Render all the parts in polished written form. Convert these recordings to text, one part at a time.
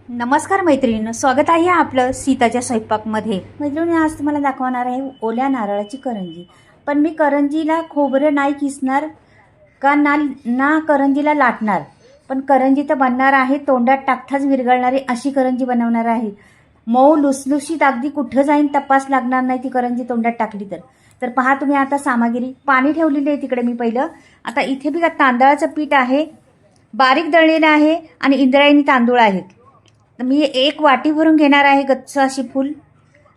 नमस्कार मैत्रिणींनो, स्वागत आहे आपलं सीताच्या स्वयंपाकमध्ये. मैत्रिणी, आज तुम्हाला दाखवणार आहे ओल्या नारळाची करंजी. पण मी करंजीला खोबरं नाही किसणार का ना करंजीला लाटणार, पण करंजी तर बनणार आहे, तोंडात टाकताच विरघळणारी अशी करंजी बनवणार आहे. मऊ लुसलुशीत, अगदी कुठं जाईन तपास लागणार नाही ती करंजी तोंडात टाकली तर पहा तुम्ही. आता सामग्री पाणी ठेवलेली आहे तिकडे मी पहिलं. आता इथे बी तांदळाचं पीठ आहे, बारीक दळलेलं आहे, आणि इंद्रायणी तांदूळ आहेत. तर मी एक वाटी भरून घेणार आहे गच्च अशी फुल,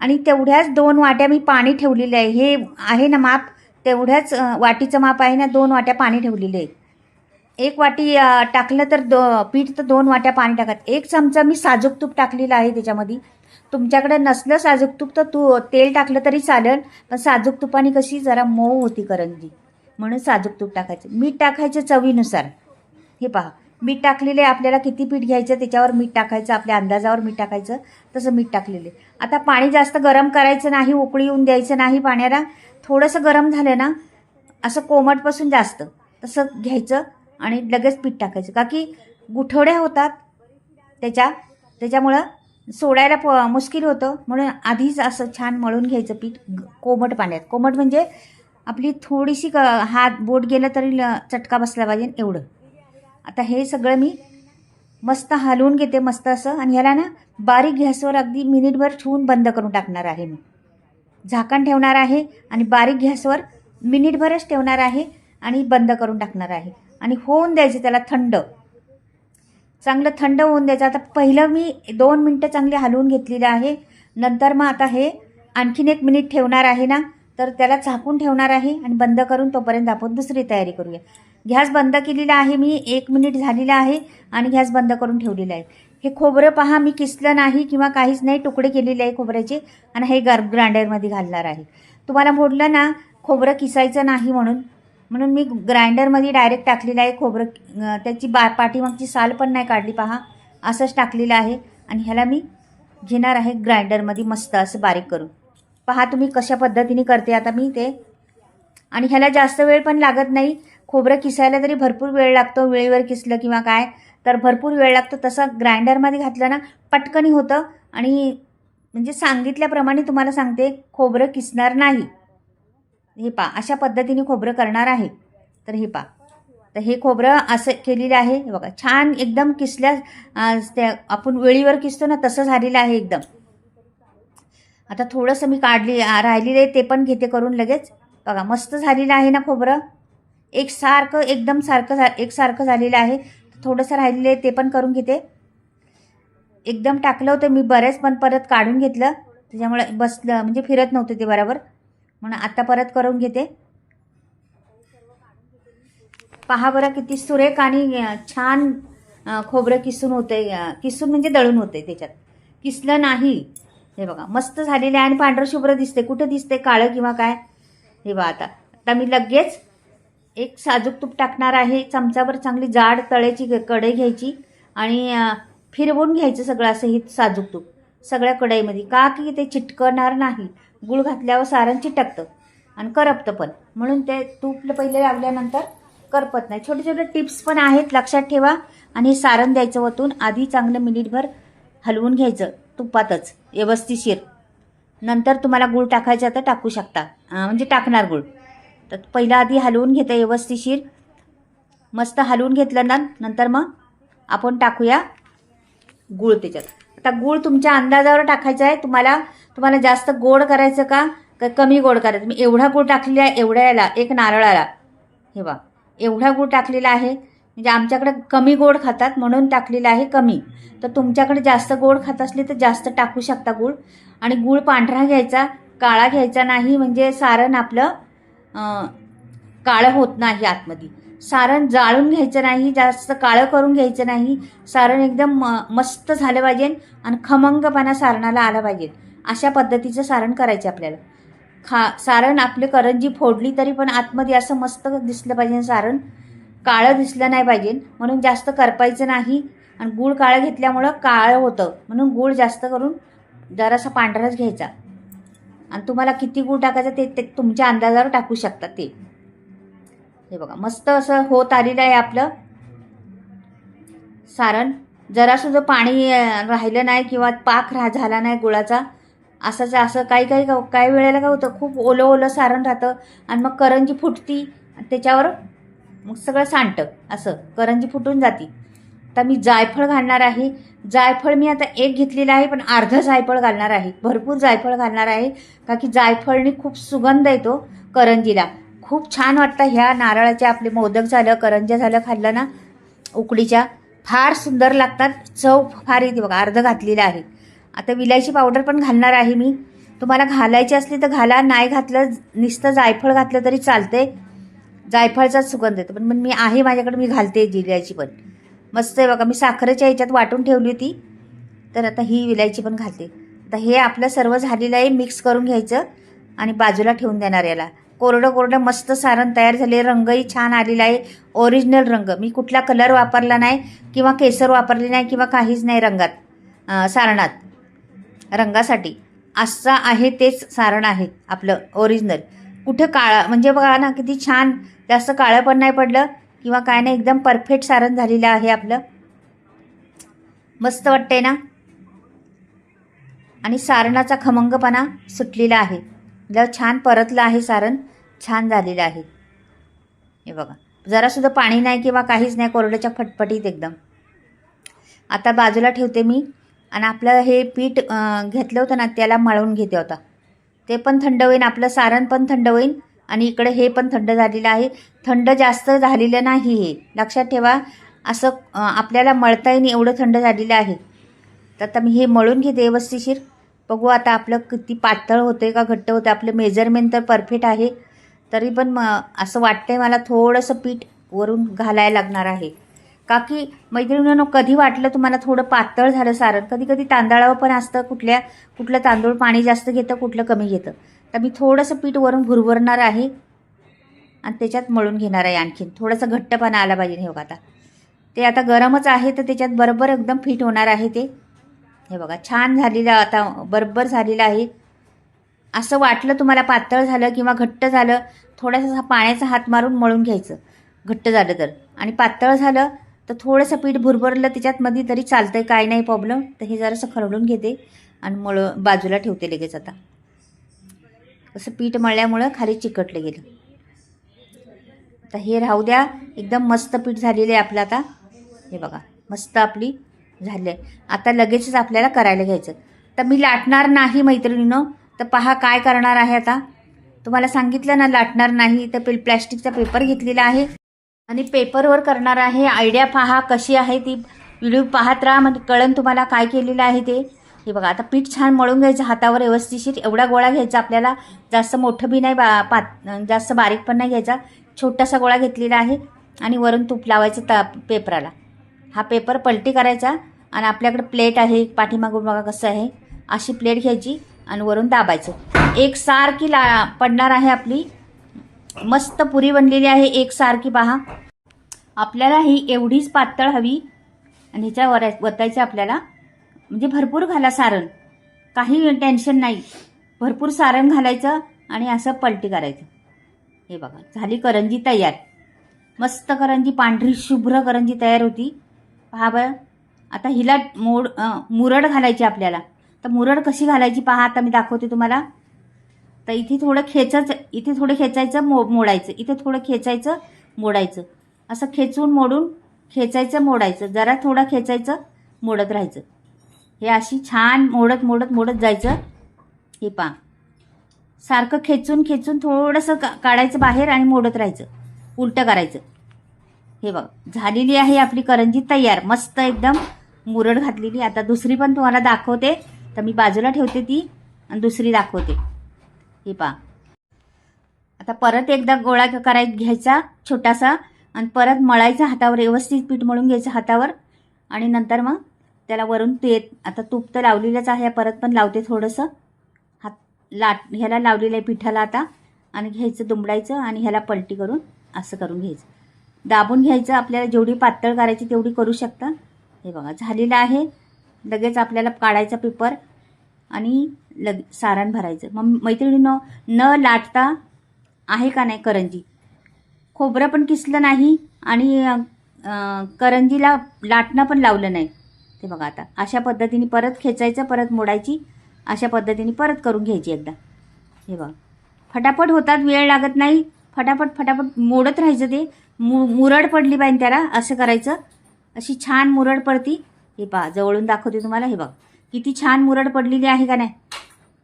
आणि तेवढ्याच 2 वाट्या मी पाणी ठेवलेले आहे. हे आहे ना माप, तेवढ्याच वाटीचं माप आहे ना, 2 वाट्या पाणी ठेवलेले आहे. एक वाटी टाकलं तर पीठ तर 2 वाट्या पाणी टाकत. 1 चमचा मी साजूक तूप टाकलेलं आहे त्याच्यामध्ये. तुमच्याकडे नसलं साजूक तूप तर तेल टाकलं तरी चालेल, पण साजूक तुपाने कशी जरा मऊ होती करंजी, म्हणून साजूक तूप टाकायचं. मीठ टाकायचं चवीनुसार. हे पहा, मीठ टाकलेले. आपल्याला किती पीठ घ्यायचं त्याच्यावर मीठ टाकायचं, आपल्या अंदाजावर मीठ टाकायचं, तसं मीठ टाकलेले. आता पाणी जास्त गरम करायचं नाही, उकळी येऊन द्यायचं नाही पाण्याला. थोडंसं गरम झालं ना, असं कोमटपासून जास्त तसं घ्यायचं आणि लगेच पीठ टाकायचं, का की गुठवड्या होतात त्याच्यामुळं सोडायला मुश्किल होतं. म्हणून आधीच असं छान मळून घ्यायचं पीठ कोमट पाण्यात. कोमट म्हणजे आपली थोडीशी हात बोट गेलं तरी चटका बसला पाहिजे एवढं. आता हे सगळं मी मस्त हलवून घेते मस्त असं, आणि ह्याला ना बारीक गॅसवर अगदी मिनिटभर ठेवून बंद करून टाकणार आहे. मी झाकण ठेवणार आहे आणि बारीक गॅसवर मिनिटभरच ठेवणार आहे आणि बंद करून टाकणार आहे. आणि होऊन द्यायचं त्याला थंड, चांगलं थंड होऊन द्यायचं. आता पहिलं मी 2 मिनटं चांगली हलवून घेतलेलं आहे. नंतर मग आता हे आणखीन 1 मिनिट ठेवणार आहे ना, तर त्याला झाकून ठेवणार आहे आणि बंद करून तोपर्यंत आपण दुसरी तयारी करूया. गॅस बंद केलेला आहे मी, 1 मिनिट झालेला आहे आणि गॅस बंद करून ठेवलेला आहे. हे खोबरं पहा, मी किसलं नाही किंवा काहीच नाही, तुकडे केलेले आहे खोबऱ्याचे, आणि हे ग्राइंडरमध्ये घालणार आहे. तुम्हाला म्हटलं ना खोबरं किसायचं नाही म्हणून मी ग्राइंडरमध्ये डायरेक्ट टाकलेलं आहे खोबरं. त्याची पाठीमागची साल पण नाही काढली, पहा असंच टाकलेलं आहे. आणि ह्याला मी घेणार आहे ग्राइंडरमध्ये मस्त असं बारीक करून. पहा तुम्ही कशा पद्धतीने करते आता मी ते. आणि ह्याला जास्त वेळ पण लागत नाही. खोबरं किसायला तरी भरपूर वेळ लागतो, वेळेवर किसलं किंवा काय तर भरपूर वेळ लागतो. तसं ग्राइंडरमध्ये घातलं ना पटकनी होतं. आणि म्हणजे सांगितल्याप्रमाणे तुम्हाला सांगते, खोबरं किसणार नाही. हे पहा, अशा पद्धतीने खोबरं करणार आहे. तर हे पहा, तर हे खोबरं असं केलेलं आहे. हे बघा, छान एकदम किसल्या त्या आपण वेळीवर किसतो ना तसं झालेलं आहे एकदम. आता थोडंसं मी राहिलेलं आहे ते पण घेते करून लगेच. बघा मस्त झालेलं आहे ना खोबरं, एकदम एकसारखं झालेलं आहे. थोडंसं राहिलेलं आहे ते पण करून घेते. एकदम टाकलं होतं मी बरेच, पण परत काढून घेतलं त्याच्यामुळे बसलं, म्हणजे फिरत नव्हतं ते बरोबर, म्हणून आता परत करून घेते. पहा बरं किती सुरेख आणि छान खोबरं किसून होतंय. किसून म्हणजे दळून होतंय, त्याच्यात किसलं नाही. हे बघा मस्त झालेलं आहे आणि पांढरं शुभ्र दिसते. कुठं दिसते काळं किंवा काय. हे बघा, आता मी लगेच 1 साजूक तूप टाकणार आहे. चमचाभर चांगली जाड तळ्याची कढई घ्यायची आणि फिरवून घ्यायचं सगळं असं हे साजूक तूप सगळ्या कढईमध्ये, का की ते चिटकणार नाही. गुळ घातल्यावर सारण चिटकतं आणि करपतं पण, म्हणून ते तूप पहिले लावल्यानंतर करपत नाही. छोटे छोटे टिप्स पण आहेत, लक्षात ठेवा. आणि सारण द्यायचं वतून आधी चांगलं मिनिटभर हलवून घ्यायचं तुपातच व्यवस्थितशीर. नंतर तुम्हाला गूळ टाकायचं तर टाकू शकता, म्हणजे टाकणार गूळ. तर पहिला आधी हलवून घेतं व्यवस्थितशीर. मस्त हलवून घेतलं ना, नंतर मग आपण टाकूया गूळ त्याच्यात. आता गूळ तुमच्या अंदाजावर टाकायचा आहे. तुम्हाला जास्त गोड करायचं का कमी गोड करायचं. मी एवढा गूळ टाकलेला आहे, एवढ्या याला 1 नारळाला. हे बघा, एवढा गूळ टाकलेला आहे. म्हणजे आमच्याकडे कमी गोड खातात म्हणून टाकलेला आहे कमी. तर तुमच्याकडे जास्त गोड खात असले तर जास्त टाकू शकता गूळ. आणि गूळ पांढरा घ्यायचा, काळा घ्यायचा नाही, म्हणजे सारण आपलं काळं होत नाही आतमध्ये. सारण जाळून घ्यायचं नाही, जास्त काळं करून घ्यायचं नाही. सारण एकदम मस्त झालं पाहिजे आणि खमंगपणा सारणाला आला पाहिजे. अशा पद्धतीचं सारण करायचं आपल्याला. सारण आपली करंजी फोडली तरी पण आतमध्ये असं मस्त दिसलं पाहिजे. सारण काळं दिसलं नाही पाहिजे, म्हणून जास्त करपायचं नाही. आणि गूळ काळं घेतल्यामुळं काळं होतं, म्हणून गूळ जास्त करून जरासा पांढराच घ्यायचा. आणि तुम्हाला किती गूळ टाकायचं ते तुमच्या अंदाजावर टाकू शकता ते. हे बघा मस्त असं होत आलेलं आहे आपलं सारण. जरासुद्धा पाणी राहिलं नाही किंवा पाक झाला नाही गुळाचा. असं काही वेळेला काय होतं, खूप ओलं ओलं सारण राहतं आणि मग करंजी फुटती, त्याच्यावर मग सगळं सांडतं, असं करंजी फुटून जाती. आता मी जायफळ घालणार आहे. जायफळ मी आता एक घेतलेलं आहे, पण अर्धं जायफळ घालणार आहे. भरपूर जायफळ घालणार आहे, का की जायफळनी खूप सुगंध येतो करंजीला. खूप छान वाटतं. ह्या नारळाचे आपले मोदक झालं, करंज्या झालं खाल्लं ना उकडीच्या, फार सुंदर लागतात. चव फार येते बघा. अर्धं घातलेलं आहे. आता विलायची पावडर पण घालणार आहे मी. तुम्हाला घालायची असली तर घाला, नाही घातलं नुसतं जायफळ घातलं तरी चालते. जायफळचाच सुगंध येतो. पण मी आहे माझ्याकडे, मी घालते विलायची पण. मस्त आहे बघा. मी साखरेच्या ह्याच्यात वाटून ठेवली होती, तर आता ही विलायची पण घालते. आता हे आपलं सर्व झालेलं आहे. मिक्स करून घ्यायचं आणि बाजूला ठेवून देणार याला. कोरडं कोरडं मस्त सारण तयार झाले. रंगही छान आलेला आहे, ओरिजिनल रंग. मी कुठला कलर वापरला नाही किंवा केसर वापरली नाही किंवा काहीच नाही रंगात, सारणात रंगासाठी. असं आहे तेच सारण आहे आपलं ओरिजिनल. कुठं काळा म्हणजे बघा ना किती छान, जास्त काळं पण नाही पडलं किंवा काय नाही, एकदम परफेक्ट सारण झालेलं आहे आपलं. मस्त वाटतंय ना. आणि सारणाचा खमंगपणा सुटलेला आहे. छान परतलं आहे सारण, छान झालेलं आहे. हे बघा, जरासुद्धा पाणी नाही किंवा काहीच नाही, कोरड्याच्या फटफटीत एकदम. आता बाजूला ठेवते मी. आणि आपलं हे पीठ घेतलं होतं ना, त्याला मळून घेते होता. ते पण थंड होईल, आपलं सारण पण थंड होईल. आणि इकडे हे पण थंड झालेलं आहे. थंड जास्त झालेलं नाही, हे लक्षात ठेवा. असं आपल्याला मळता येईल एवढं थंड झालेलं आहे. तर आता मी हे मळून घेते व्यवस्थिशीर. बघू आता आपलं किती पातळ होतं का घट्ट होतं. आपलं मेजरमेंट तर परफेक्ट आहे, तरी पण असं वाटतंय मला थोडंसं पीठ वरून घालायला लागणार आहे. का की मैत्रिणींनो, कधी वाटलं तुम्हाला थोडं पातळ झालं सारण, कधी कधी तांदळावर पण असतं, कुठलं तांदूळ पाणी जास्त घेतं, कुठलं कमी घेतं. तर मी थोडंसं पीठ वरून भुरभुरणार आहे आणि त्याच्यात मळून घेणार आहे. आणखीन थोडंसं घट्टपणा आला पाहिजे. हे बघा, आता ते आता गरमच आहे, तर त्याच्यात बरोबर एकदम फिट होणार आहे ते. हे बघा, छान झालेलं, आता बरोबर झालेलं आहे. असं वाटलं तुम्हाला पातळ झालं किंवा घट्ट झालं, थोडासा पाण्याचा हात मारून मळून घ्यायचं, घट्ट झालं तर. आणि पातळ झालं तर थोडंसं पीठ भुरभरलं त्याच्यात मध्ये तरी चालतंय, काय नाही प्रॉब्लेम. तर हे जरासं खरडून घेते आणि बाजूला ठेवते लगेच. आता असं पीठ मळल्यामुळं खाली चिकटलं गेलं. आता हे राहू द्या. एकदम मस्त पीठ झालेलं आहे आपलं आता. हे बघा, मस्त आपली झाली आहे. आता लगेचच आपल्याला करायला घ्यायचं. तर मी लाटणार नाही मैत्रिणींनो. तर पहा काय करणार आहे. आता तुम्हाला सांगितलं ना लाटणार नाही, तर प्लॅस्टिकचा पेपर घेतलेला आहे आणि पेपरवर करणार आहे. आयडिया पहा कशी आहे ती, व्हिडिओ पाहत राहा, म्हणजे कळण तुम्हाला काय केलेलं आहे ते. हे बघा, आता पीठ छान मळून घ्यायचं हातावर व्यवस्थिशीर. एवढा गोळा घ्यायचा आपल्याला, जास्त मोठं बी नाही, जास्त बारीक पण नाही घ्यायचा. छोटासा गोळा घेतलेला आहे आणि वरून तूप लावायचं पेपराला. हा पेपर पलटी करायचा आणि आपल्याकडे प्लेट आहे पाठीमागून बघा कसं आहे, अशी प्लेट घ्यायची आणि वरून दाबायचं. एकसारखी पडणार आहे आपली. मस्त पुरी बनलेली आहे एकसारखी. पहा, आपल्याला ही एवढीच पातळ हवी आणि ह्याच्यावर वतायचं आपल्याला. म्हणजे भरपूर घाला सारण, काही टेन्शन नाही. भरपूर सारण घालायचं आणि असं पलटी करायचं. हे बघा, झाली करंजी तयार. मस्त करंजी, पांढरी शुभ्र करंजी तयार होती. पहा बरं. आता हिला मुरड घालायची आपल्याला. तर मुरड कशी घालायची पहा, आता मी दाखवते तुम्हाला. तर इथे थोडं खेचायचं, मोडायचं. इथे थोडं खेचायचं, मोडायचं. असं खेचून मोडून, खेचायचं मोडायचं, जरा थोडं खेचायचं, मोडत राहायचं. हे अशी छान मोडत जायचं. हे पहा, सारखं खेचून थोडंसं काढायचं बाहेर आणि मोडत राहायचं, उलटं करायचं. हे बघ, झालेली आहे आपली करंजी तयार. मस्त एकदम मुरड घातलेली. आता दुसरी पण तुम्हाला दाखवते. तर मी बाजूला ठेवते ती आणि दुसरी दाखवते. हे पहा, आता परत एकदा गोळा घ्यायचा छोटासा आणि परत मळायचा हातावर. व्यवस्थित पीठ मळून घ्यायचं हातावर आणि नंतर मग त्याला वरून आता तूप तर लावलेलंच आहे, परत पण लावते थोडंसं. ह्याला लावलेलं आहे पिठाला आता. आणि घ्यायचं, दुमडायचं आणि ह्याला पलटी करून असं करून घ्यायचं. दाबून घ्यायचं. आपल्याला जेवढी पातळ करायची तेवढी करू शकता. हे बघा, झालेलं आहे. लगेच आपल्याला काढायचा पेपर आणि सारण भरायचं. मग मैत्रिणींनो, न लाटता आहे का नाही करंजी. खोबरं पण किसलं नाही आणि करंजीला लाटणं पण लावलं नाही. ते बघा आता अशा पद्धतीने परत खेचायचं, परत मोडायची, अशा पद्धतीने परत करून घ्यायची एकदा. हे बघा फटाफट होतात, वेळ लागत नाही, फटाफट मोडत राहायचं. ते मुरड पडली पाहिजे त्याला, असं करायचं. अशी छान मुरड पडती. हे पहा जवळून दाखवते तुम्हाला. हे बघा किती छान मुरड पडलेली आहे का नाही.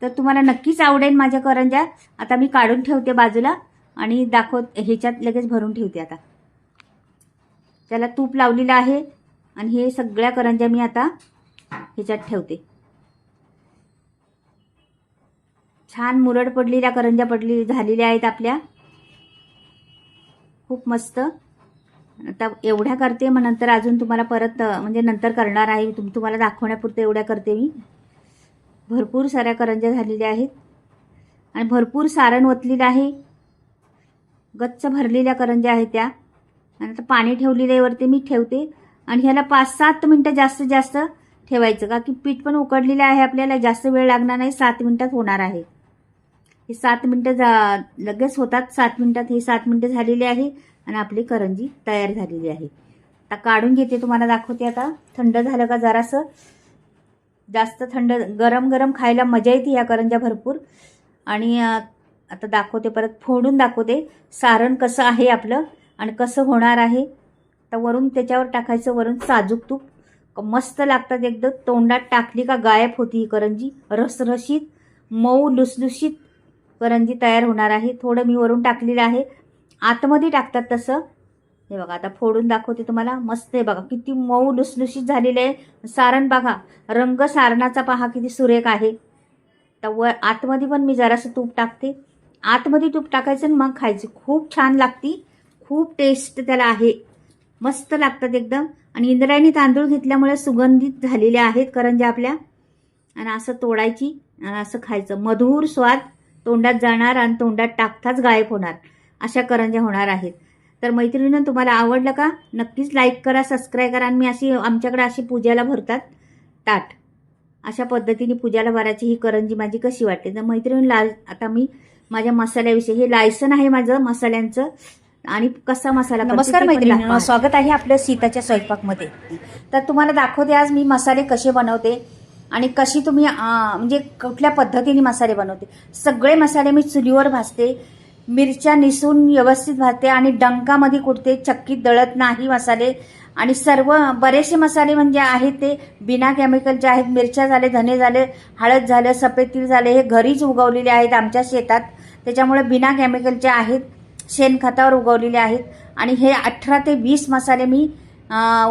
तर तुम्हाला नक्कीच आवडेल माझ्या करंज्या. आता मी काढून ठेवते बाजूला आणि ह्याच्यात लगेच भरून ठेवते. आता त्याला तूप लावलेलं आहे आणि हे सगळ्या करंज्या मी आता ह्याच्यात ठेवते. छान मुरड पडलेल्या करंज्या झालेल्या आहेत आपल्या, खूप मस्त. आता एवढ्या करते, मग नंतर अजून तुम्हाला परत म्हणजे नंतर करणार आहे. तुम्हाला दाखवण्यापुरतं एवढ्या करते मी. भरपूर साऱ्या करंज्या झालेल्या आहेत आणि भरपूर सारण ओतलेलं आहे. गच्च भरलेल्या करंज्या आहेत त्या. आणि आता पाणी ठेवलेलं वरती मी ठेवते आणि ह्याला 5-7 मिनटं जास्तीत जास्त ठेवायचं, का की पीठ पण उकडलेलं आहे आपल्याला, जास्त वेळ लागणार नाही, 7 मिनटात होणार आहे. हे 7 मिनटं लगेच होतात. 7 मिनटात हे 7 मिनटं झालेली आहे आणि आपली करंजी तयार झालेली आहे. आता काढून घेते, तुम्हाला दाखवते. आता थंड झालं का जरासं, जास्त थंड, गरम गरम खायला मजा येते या करंज्या भरपूर. आणि आता दाखवते, परत फोडून दाखवते सारण कसं आहे आपलं आणि कसं होणार आहे. तर वरून त्याच्यावर टाकायचं, वरून साजूक तूप. मस्त लागतात एकदम. तोंडात टाकली का गायब होती ही करंजी. रसरशीत मऊ लुसलुशीत करंजी तयार होणार आहे. थोडं मी वरून टाकलेलं आहे, आतमध्ये टाकतात तसं. हे बघा आता फोडून दाखवते तुम्हाला. मस्त आहे बघा, किती मऊ लुसलुशीत झालेले आहे. सारण बघा, रंग सारणाचा पहा किती सुरेख आहे. तर आतमध्ये पण मी जरासं तूप टाकते. आतमध्ये तूप टाकायचं आणि मग खायची. खूप छान लागती, खूप टेस्ट त्याला आहे. मस्त लागतात एकदम. आणि इंद्रायणी तांदूळ घेतल्यामुळे सुगंधित झालेल्या आहेत करंज्या आपल्या. आणि असं तोडायची आणि असं खायचं. मधुर स्वाद तोंडात जाणार आणि तोंडात टाकताच गायब होणार, अशा करंज्या होणार आहेत. तर मैत्रिणींनो, तुम्हाला आवडलं का? नक्कीच लाईक करा, सबस्क्राईब करा. आणि मी आमच्याकडे अशी पूजाला भरतात ताट, अशा पद्धतीने पूजाला भरायची ही करंजी माझी कशी वाटते. तर मैत्रिणींना आता मी माझ्या मसाल्याविषयी, हे लायसन आहे माझं मसाल्यांचं आणि कसा मसाला. नमस्कार मैत्रिणींनो, स्वागत आहे आपलं सीताच्या स्वयंपाकमध्ये. तर तुम्हाला दाखवते आज मी मसाले कसे बनवते आणि कशी तुम्ही म्हणजे कुठल्या पद्धतीने मसाले बनवते. सगळे मसाले मी चुलीवर भाजते, मिरच्या निसून व्यवस्थित भाजते आणि डंकामध्ये कुटते, चक्कीत दळत नाही मसाले. आणि सर्व बरेचसे मसाले म्हणजे आहेत ते बिना केमिकलचे आहेत. मिरच्या झाले, धने झाले, हळद झालं, सफेद तीळ झाले, हे घरीच उगवलेले आहेत आमच्या शेतात, त्याच्यामुळे बिना केमिकलचे आहेत, शेणखतावर उगवलेले आहेत. आणि हे 18 ते 20 मसाले मी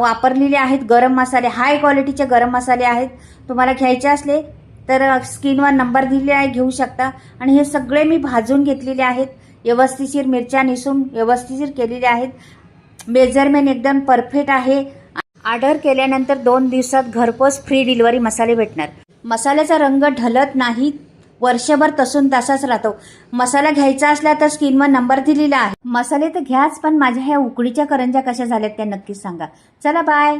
वापरलेले आहेत. गरम मसाले, हाय क्वालिटीचे गरम मसाले आहेत. तुम्हाला घ्यायचे असले तर स्क्रीनवर नंबर दिलेला आहे, घेऊ शकता. आणि हे सगळे मी भाजून घेतलेले आहेत, व्यवस्थिशीर मिरच्या निसून व्यवस्थिशीर केलेले आहेत. मेजरमेंट एकदम परफेक्ट आहे. ऑर्डर केल्यानंतर 2 दिवसात घरपोच फ्री डिलिव्हरी मसाले भेटणार. मसाल्याचा रंग ढलत नाही, वर्षभर तसून तसाच राहतो. मसाला घ्यायचा असला तर स्क्रीनवर नंबर दिलेला आहे. मसाले तर घ्याच, पण माझ्या ह्या उकडीच्या करंज्या कशा झाल्यात त्या नक्कीच सांगा. चला बाय.